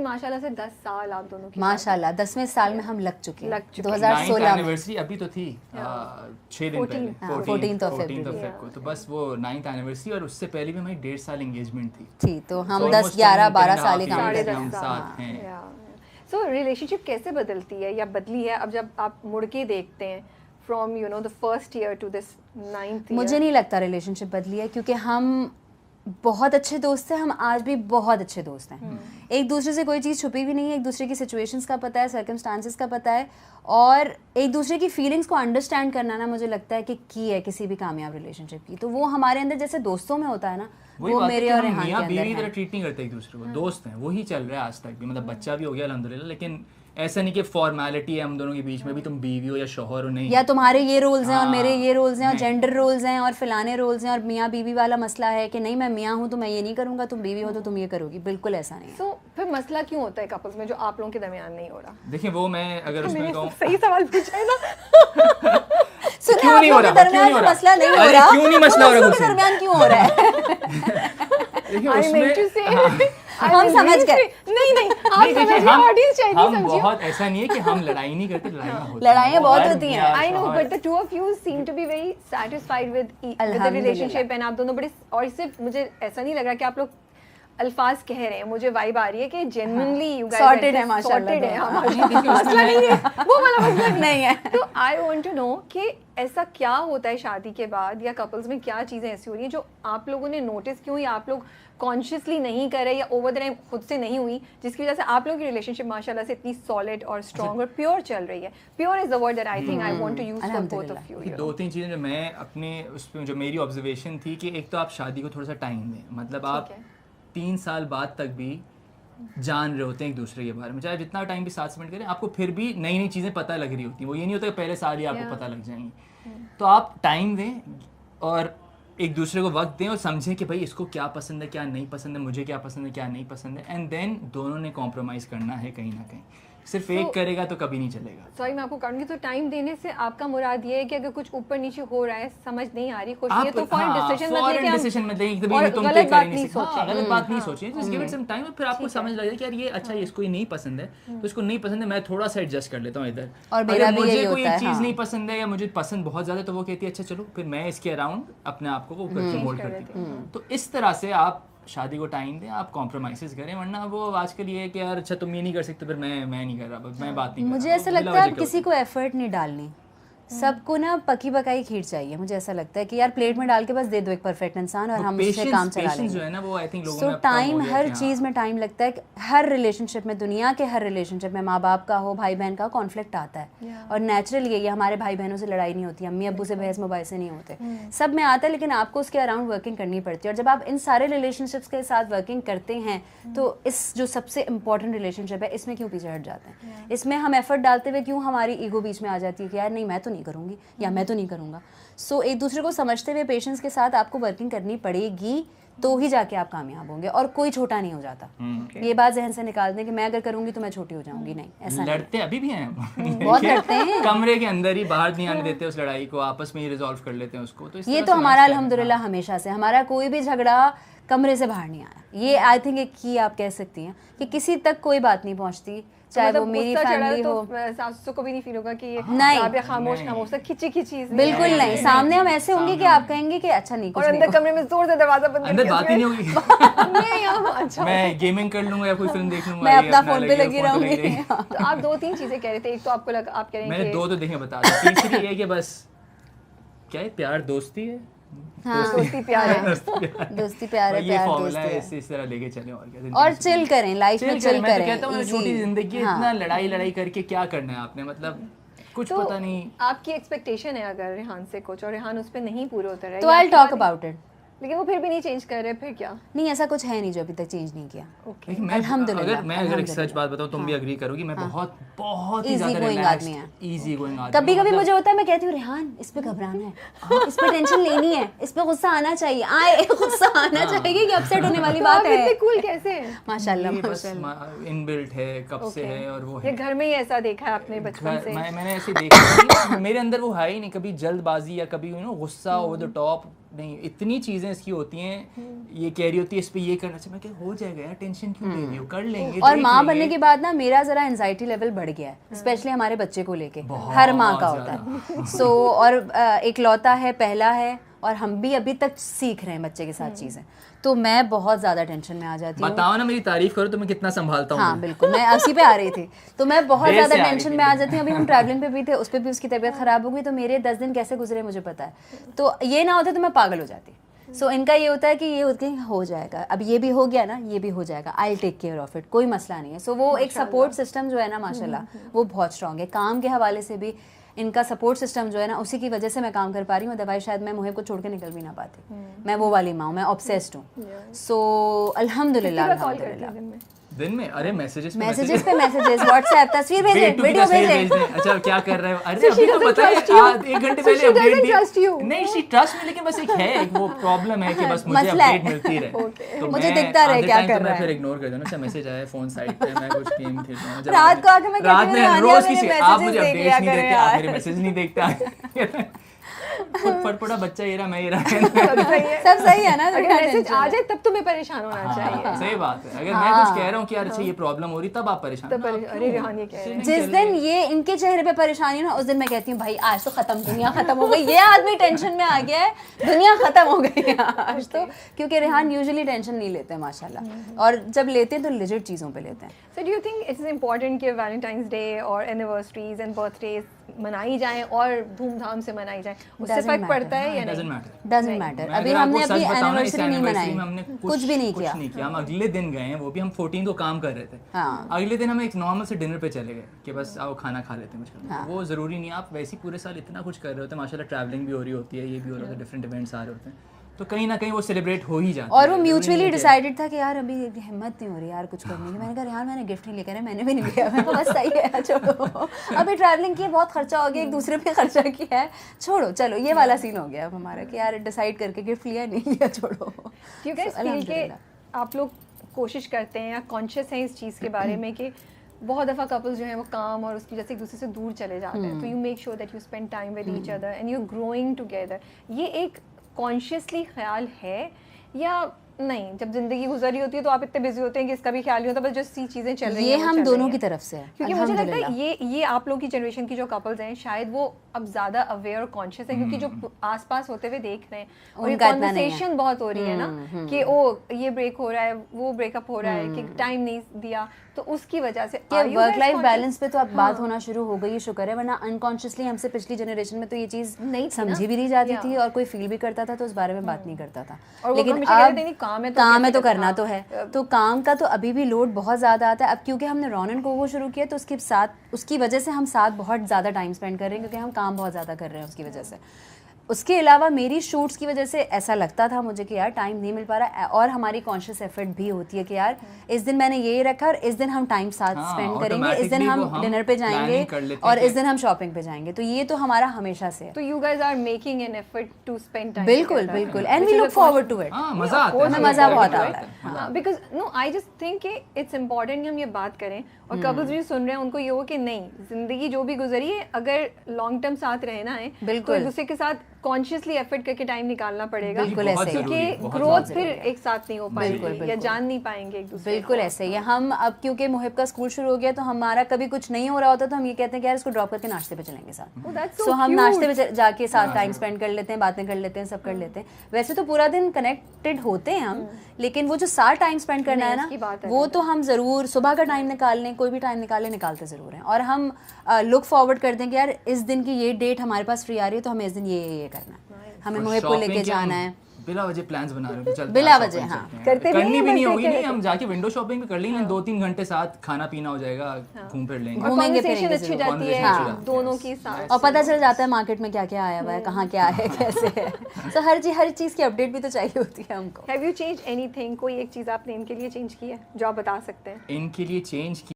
माशाल्लाह से 10 साल आप दोनों की माशाल्लाह 10वें साल में हम लग चुके हैं। 2016 2016 में एनिवर्सरी अभी तो थी 6 दिन पहले 14th of 14th February। को, तो बस वो 9th एनिवर्सरी और उससे पहले भी हमारी 1.5 साल एंगेजमेंट थी। तो हम So 10 almost 11 10 12 and साल ही half काम years कर रहे हम हैं। साथ हैं। सो रिलेशनशिप कैसे बदलती है या बदली है अब जब आप मुड़ के देखते हैं from you know the first year to this 9th year? मुझे नहीं लगता रिलेशनशिप बदली है, क्योंकि हम बहुत अच्छे दोस्त हैं, हम आज भी बहुत अच्छे दोस्त हैं। एक दूसरे से कोई चीज़ छुपी भी नहीं है, एक दूसरे की सिचुएशंस का पता है, सर्कमस्टांसेस का पता है, और एक दूसरे की फीलिंग्स को अंडरस्टैंड करना ना मुझे लगता है कि की है किसी भी कामयाब रिलेशनशिप की। तो वो हमारे अंदर जैसे दोस्तों में होता है ना, वही वो बात है मेरे कि और हम रेहान के मियाँ अंदर बीवी तरह है। ट्रीट नहीं करते एक दूसरे को, दोस्त हैं, वही चल रहा है आज तक भी। मतलब बच्चा भी हो गया अल्हम्दुलिल्लाह, लेकिन ऐसा नहीं कि फॉर्मेलिटी है हम दोनों के बीच में भी तुम बीवी हो या शौहर हो, नहीं। या तुम्हारे ये रोल्स हैं और हाँ, मेरे ये रोल्स हैं और नहीं। जेंडर रोल्स हैं और फिलाने रोल्स हैं और मियाँ बीवी वाला मसला है कि नहीं मैं मियाँ हूँ तो मैं ये नहीं करूँगा, तुम बीवी हो तो तुम ये करोगी। बिल्कुल ऐसा नहीं है। सो फिर मसला क्यों होता है कपल्स में जो आप लोगों के दरमियान नहीं हो रहा? देखिए वो मैं अगर उसमें कहूँ सही सवाल पूछा है ना। सुनिए, क्यों आप नहीं लोगों हो के रहा? क्यों दरमियान नहीं हो जो रहा? मसला नहीं हो अरे रहा, क्यों नहीं मसला हो रहा दूसरों के मुझसे? दरमियान क्यों हो रहा है? देखिए I उसमें meant to say, I हम mean, समझ really गए। say- नहीं नहीं आप नहीं, देखिए समझिए, ऑडियंस चाहिए हम समझिए। बहुत ऐसा नहीं है कि हम लड़ाई नहीं करते, लड़ाइयाँ होती हैं। लड़ाइयाँ वो बहुत हर होती हैं। मियाँ, I know, शौहर- but the two of you seem to be very satisfied with the अल्हम्दुलिल्लाह। relationship and आप दोनों बड़े, और सिर्फ मुझे ऐसा नहीं लग रहा कि आप लोग अल्फाज कह रहे हैं, मुझे वाइब आ रही है कि genuinely you guys Sorted are है just माशाल्लाह। sorted है, हाँ, माशाल्लाह। मसला नहीं है, वो वाला मसला नहीं है। तो आई वांट टू नो कि ऐसा क्या होता है शादी के बाद या कपल्स में, क्या चीज़ें ऐसी हो रही हैं जो आप लोगों ने नोटिस की हुई, आप लोग कॉन्शियसली नहीं कर रहे या ओवर द टाइम खुद से नहीं हुई, जिसकी वजह से आप लोगों की रिलेशनशिप माशाल्लाह से इतनी सॉलिड और स्ट्रॉन्ग और प्योर चल रही है? Pure is the word that I think I want to use for both of you. कि 2-3 चीज़ें जो मैं अपने उसमें जो मेरी ऑब्जर्वेशन थी कि एक तो आप शादी को थोड़ा सा टाइम दें, मतलब आप 3 साल बाद तक भी जान रहे होते हैं एक दूसरे के बारे में, चाहे जितना टाइम भी साथ स्पेंड करें, आपको फिर भी नई नई चीज़ें पता लग रही होती हैं। वो ये नहीं होता कि पहले साल ही आपको पता लग जाएंगी। तो आप टाइम दें और एक दूसरे को वक्त दें और समझें कि भाई इसको क्या पसंद है, क्या नहीं पसंद है, मुझे क्या पसंद है, क्या नहीं पसंद है, एंड देन दोनों ने कॉम्प्रोमाइज़ करना है कहीं ना कहीं। सिर्फ एक करेगा तो कभी नहीं चलेगा। सॉरी मैं आपको काटूंगी, तो टाइम देने से आपका मुराद ये है कि अगर कुछ ऊपर नीचे हो रहा है, समझ नहीं आ रही, खुश नहीं है, तो फॉरेन डिसीजन मत लेके डिसीजन मत लेके और तुम गलत बात नहीं सोचें, सोचें। गलत बात नहीं सोचें, just give it some time. फिर आपको समझ लग जाए कि यार ये अच्छा, इसको ये नहीं पसंद है तो इसको नहीं पसंद है, मैं थोड़ा सा एडजस्ट कर लेता हूँ इधर। और मेरा अगर भी मुझे यही कोई होता है, चीज़ हाँ। नहीं पसंद है या मुझे पसंद बहुत ज़्यादा, तो वो कहती है अच्छा चलो फिर मैं इसके अराउंड अपने आप को वो करके मोल्ड करती हूँ। तो इस तरह से आप शादी को टाइम दें, आप कॉम्प्रोमाइज़ करें, वरना वो आजकल ये है कि यार अच्छा तुम ये नहीं कर सकते, फिर मैं नहीं कर रहा, मैं बात नहीं कर रहा। मुझे ऐसा लगता है आप किसी को एफर्ट नहीं डालनी, सबको ना पकी पकाई खीर चाहिए। मुझे ऐसा लगता है कि यार प्लेट में डाल के बस दे दो एक परफेक्ट इंसान और हम उससे काम चला पेशेंस जो लेंगे। है ना वो आई थिंक लोगों सो में अब कम हो टाइम, गया है हर कि हाँ। चीज़ में टाइम लगता है। हर रिलेशनशिप में, दुनिया के हर रिलेशनशिप में, माँ बाप का हो, भाई बहन का, कॉन्फ्लिक्ट आता है और नेचुरल ये हमारे भाई बहनों से लड़ाई नहीं होती, अम्मी अब्बू से बहस मोबाइल से नहीं होते, सब में आता है, लेकिन आपको उसके अराउंड वर्किंग करनी पड़ती है। और जब आप इन सारे रिलेशनशिप्स के साथ वर्किंग करते हैं तो इस जो सबसे इंपॉर्टेंट रिलेशनशिप है इसमें क्यों पीछे हट जाते हैं? इसमें हम एफर्ट डालते हुए क्यों हमारी ईगो बीच में आ जाती है कि यार नहीं मैं तो नहीं करूँगी या मैं तो नहीं करूँगा। सो एक दूसरे को समझते हुए पेशेंस के साथ आपको वर्किंग करनी पड़ेगी, तो ही जाके आप कामयाब होंगे। और कोई छोटा नहीं हो जाता, ये बात जहन से निकाल दें कि मैं अगर करूंगी तो मैं छोटी हो जाऊंगी, नहीं, ऐसा नहीं। लड़ते अभी भी हैं हम। बहुत लड़ते हैं, कमरे के अंदर ही, बाहर नहीं आने देते उस लड़ाई को, आपस में ही रिजॉल्व कर लेते हैं उसको। तो इस ये तरह तो से हमारा मैच करना। अल्हम्दुलिल्लाह हमेशा से, हमारा कोई भी झगड़ा कमरे से बाहर नहीं आया। ये आई थिंक एक की आप कह सकती हैं कि किसी तक कोई बात नहीं पहुंचती, चाहे वो मेरी फैमिली हो। सासू को भी नहीं फील होगा कि ये नहीं। राबिया खामोश खामोश खिंची खिंची बिल्कुल नहीं, सामने हम ऐसे होंगे कि आप कहेंगे कि अच्छा नहीं, और कुछ नहीं अंदर कमरे में जोर से दरवाजा बंद अंदर बात ही नहीं होगी। नहीं हम अच्छा। मैं गेमिंग कर लूंगा या कोई फिल्म देख लूंगा, मैं ये अपना अपना फोन पे लगी फोन रहूंगी। तो आप 2-3 चीजें कह रहे थे, एक तो आपको लगा, आप कह रहे हैं मैंने कि 2 तो देखें बता दी, तीसरी ये कि बस क्या है, प्यार दोस्ती है, दोस्ती प्यार है। दोस्ती प्यार है, ये प्यार फॉर्मूला दोस्ती है, है। इस तरह लेके चलें। और क्या, और चिल करें, लाइफ में चिल मैं तो करें। कहता हूँ छोटी जिंदगी है, इतना लड़ाई करके क्या करना है आपने, मतलब कुछ तो पता नहीं। आपकी एक्सपेक्टेशन है अगर रेहान से कुछ और रेहान उस पे नहीं पूरे उतर रहा है, तो आई टॉक अबाउट इट, लेकिन वो फिर भी नहीं चेंज कर रहे, फिर क्या? नहीं ऐसा कुछ है नहीं जो अभी तक चेंज नहीं किया। ओके लेकिन मैं अगर एक सच बात बताऊं, तुम भी एग्री करोगी, मैं बहुत बहुत ही Easy ज्यादा going रिलैक्स्ड, आदमी है। इजी गोइंग आदमी। कभी कभी मुझे होता है, मैं कहती हूँ रेहान इस पे घबराना है, इस पे टेंशन लेनी है, इस पे गुस्सा आना चाहिए, आए गुस्सा आना चाहिए कि अपसेट होने वाली बात आप है। इतने कूल कैसे हैं? माशाल्लाह ये बस माशाल्लाह। इनबिल्ट है, कब से है, और वो है ये घर में ही ऐसा देखा है आपने बचपन से? मैंने ऐसे देखा नहीं, मेरे अंदर वो है ही नहीं, कभी जल्दबाजी या कभी गुस्सा ओवर द टॉप नहीं इतनी चीजें इसकी होती हैं, ये कह रही होती है इस पे ये करना चाहिए, मैं क्या हो जाएगा यार, टेंशन क्यों ले रही हो, कर लेंगे। और देख माँ लेंगे। बनने के बाद ना मेरा जरा एंजाइटी लेवल बढ़ गया है, स्पेशली हमारे बच्चे को लेके, हर माँ का होता है। सो और इकलौता है, पहला है, और हम भी अभी तक सीख रहे हैं बच्चे के साथ चीज़ें, तो मैं बहुत ज़्यादा टेंशन में आ जाती हूँ। बताओ ना, मेरी तारीफ करो तो मैं कितना संभालता हूँ। हाँ बिल्कुल, मैं उसी पे आ रही थी, तो मैं बहुत देर से ज़्यादा आ रही टेंशन थी। में आ जाती हूँ। अभी हम ट्रैवलिंग पे भी थे, उस पर भी उसकी तबीयत ख़राब हो गई, तो मेरे 10 दिन कैसे गुजरे मुझे पता है। तो ये ना होता तो मैं पागल हो जाती। सो इनका ये होता है कि ये होती है हो जाएगा, अब ये भी हो गया ना, ये भी हो जाएगा, I take care of it, कोई मसला नहीं है। सो वो एक सपोर्ट सिस्टम जो है ना माशाल्लाह वो बहुत स्ट्रांग है। काम के हवाले से भी इनका सपोर्ट सिस्टम जो है ना, उसी की वजह से मैं काम कर पा रही हूँ। दवाई शायद मैं मुहिब को छोड़ के निकल भी ना पाती। मैं वो वाली माँ हूँ, मैं ऑब्सेस्ड हूँ। सो अल्हम्दुलिल्लाह अल्हम्दुलिल्लाह। दिन में अरे मैसेजेस पे मैसेजेस, व्हाट्सएप, तस्वीर भेजे, वीडियो भेजे। अच्छा क्या कर रहे हो, अरे अभी तो पता है 1 घंटे पहले अपडेट दी। नहीं शी ट्रस्ट मी, लेकिन बस एक है, एक वो प्रॉब्लम है कि बस मुझे अपडेट मिलती रहे, तो मुझे दिखता रहे क्या कर रहा है। फिर इग्नोर कर देना। अच्छा मैसेज आया, फोन साइड पे, मैं कुछ गेम खेल रहा हूँ रात को आके मैं रात कहती हूँ में रोज की आप मैसेजेस मुझे देख लिया अपडेट्स नहीं करें देखते, आप यार। मेरे मैसेज नहीं देखते। खुद फटफटा बच्चा ये रहा, मैं ये रहा। सब सही है ना, अगर मैसेज आ जाए तब तुम्हें परेशान होना चाहिए। सही बात है, अगर मैं कुछ कह रहा हूँ कि यार अच्छा ये प्रॉब्लम हो रही, तब आप परेशान तब अरे रेहान ये कह रहे हैं। जिस दिन ये इनके चेहरे पे परेशानी ना, उस दिन मैं कहती हूँ भाई आज तो खत्म, दुनिया खत्म हो गई, ये आदमी टेंशन में आ गया है, दुनिया खत्म हो गई है आज तो। क्योंकि रेहान यूजुअली टेंशन नहीं लेते माशाल्लाह, और जब लेते हैं तो लिजिट चीज़ों पे लेते हैं। So do you think it's important कि वैलेंटाइंस डे और एनिवर्सरीज एंड बर्थडेज मनाई जाएं और धूमधाम से मनाई जाएं, उससे Doesn't फर्क matter. पड़ता है या डजंट नहीं? मैटर। Doesn't matter. मैं अभी अगर हमने आपको अपनी सच बताऊं ना, इस एनिवर्सरी नहीं anniversary मनाई, में हमने कुछ भी नहीं किया। हम अगले दिन गए हैं, वो भी हम 14 को काम कर रहे थे। हाँ। अगले दिन हम एक नॉर्मल से डिनर पे चले गए कि बस आओ खाना खा लेते हैं कुछ। वो जरूरी नहीं, आप वैसे ही पूरे साल इतना कुछ कर रहे होते हैं माशाल्लाह, ट्रैवलिंग भी हो रही होती है, ये भी हो रहा होता है, डिफरेंट इवेंट्स आ रहे होते हैं, तो कहीं ना कहीं वो सेलिब्रेट हो ही जाता है। और वो म्यूचुअली डिसाइडेड था कि यार अभी हिम्मत नहीं हो रही यार कुछ करने की। मैंने कहा यार मैंने गिफ्ट नहीं लेकर है, मैंने भी नहीं लिया। मैं बस सही है छोड़ो, अभी ट्रैवलिंग की बहुत खर्चा हो गया, एक दूसरे पे खर्चा किया है, छोड़ो चलो, ये वाला सीन हो गया अब हमारा कि यार डिसाइड करके गिफ्ट लिया नहीं लिया, छोड़ो। You guys feel कि आप लोग कोशिश करते हैं या कॉन्शियस हैं इस चीज़ के बारे में कि बहुत दफ़ा कपल्स जो हैं वो काम और उसकी वजह से एक दूसरे से दूर चले जाते हैं, तो you make sure that you spend time with each other and you growing together, ये एक कॉन्शियसली ख्याल है या नहीं? जब जिंदगी गुजरी होती है तो आप इतने बिजी होते हैं कि इसका भी ख्याल नहीं होता, बस जो सी चीज़ें चल रही हैं ये वो हम चल दोनों रही की हैं। तरफ से है, क्योंकि मुझे लगता है अल्हम्दुलिल्लाह। ये आप लोग की जनरेशन की जो कपल्स हैं शायद वो अब ज़्यादा अवेयर और कॉन्शियस है, क्योंकि जो आसपास होते हुए देख रहे हैं और ये उनका इतना नहीं है। कॉन्वर्सेशन बहुत हो रही है ना कि ओ ये ब्रेक हो रहा है, वो ब्रेकअप हो रहा है, कि टाइम नहीं दिया, तो उसकी वजह से वर्क लाइफ बैलेंस पे तो अब बात होना शुरू हो गई, शुक्र है, वरना अनकॉन्शियसली हमसे पिछली जनरेशन में तो ये चीज़ नहीं थी समझी ना। भी नहीं जाती थी, और कोई फील भी करता था तो उस बारे में बात नहीं करता था। और वो लेकिन हमेशा कहते अब थे, नहीं, काम है तो काम है कैसे तो करना हाँ। तो है, तो काम का तो अभी भी लोड बहुत ज़्यादा आता है। अब क्योंकि हमने रॉन एंड कोको शुरू किया तो उसके साथ उसकी वजह से हम साथ बहुत ज़्यादा टाइम स्पेंड कर रहे हैं, क्योंकि हम काम बहुत ज़्यादा कर रहे हैं उसकी वजह से। उसके अलावा मेरी शूट्स की वजह से ऐसा लगता था मुझे कि यार टाइम नहीं मिल पा रहा है, और हमारी कॉन्शियस एफर्ट भी होती है कि यार इस दिन मैंने ये रखा और इस दिन हम टाइम साथ स्पेंड करेंगे, इस दिन हम डिनर पे जाएंगे और इस दिन हम शॉपिंग पे जाएंगे, तो ये तो हमारा हमेशा से है। तो you guys are making an effort to spend time. बिल्कुल बिल्कुल, and we look forward to it. मजा आता है, हमें मजा बहुत आता है। Because no I just think कि इट्स इम्पॉर्टेंट कि हम ये बात करें, और कपल्स भी सुन रहे हैं उनको ये हो कि नहीं, जिंदगी जो भी गुजरी है, अगर लॉन्ग टर्म साथ रहना है तो एक दूसरे के साथ कॉन्शियसली एफर्ट करके टाइम निकालना पड़ेगा, बिल्कुल ऐसे ही। क्योंकि ग्रोथ फिर एक साथ नहीं हो पाएगी या जान नहीं पाएंगे एक दूसरे बिल्कुल ऐसे ही है। हम अब क्योंकि मुहिब का स्कूल शुरू हो गया तो हमारा कभी कुछ नहीं हो रहा होता तो हम ये कहते हैं कि यार इसको ड्रॉप करके नाश्ते पे चलेंगे साथ। सो हम नाश्ते पे जाके साथ टाइम स्पेंड कर लेते हैं, बातें कर लेते हैं, सब कर लेते हैं। वैसे तो पूरा दिन कनेक्टेड होते हैं हम, लेकिन वो जो साथ टाइम स्पेंड करना है ना, वो तो हम जरूर सुबह का टाइम निकाल लें, कोई भी टाइम निकाल लें, निकालते जरूर हैं। और हम लुक फॉरवर्ड करते हैं कि यार इस दिन की ये डेट हमारे पास फ्री आ रही है तो हमें इस दिन ये करना है, हमें मुहिब को लेके जाना है। बिला वजह प्लान्स बना रहे हो, चलते बिला वजह, हाँ, करते भी करनी भी हैं, नहीं बस होगी, ये नहीं कहते हम जाके विंडो शॉपिंग भी कर लेंगे, 2-3 घंटे साथ खाना पीना हो जाएगा, घूम फिर लेंगे, और घूमेंगे कॉन्वर्सेशन फिरेंगे अच्छी जरूर। जाती है हाँ। दोनों की साथ, और पता चल जाता है मार्केट में क्या क्या आया हुआ है, कहाँ क्या है, कैसे है। तो हर चीज़ की अपडेट भी तो चाहिए होती है हमको। Have you change anything? कोई एक चीज़ आपने इनके लिए चेंज की है जो आप बता सकते हैं? इनके लिए चेंज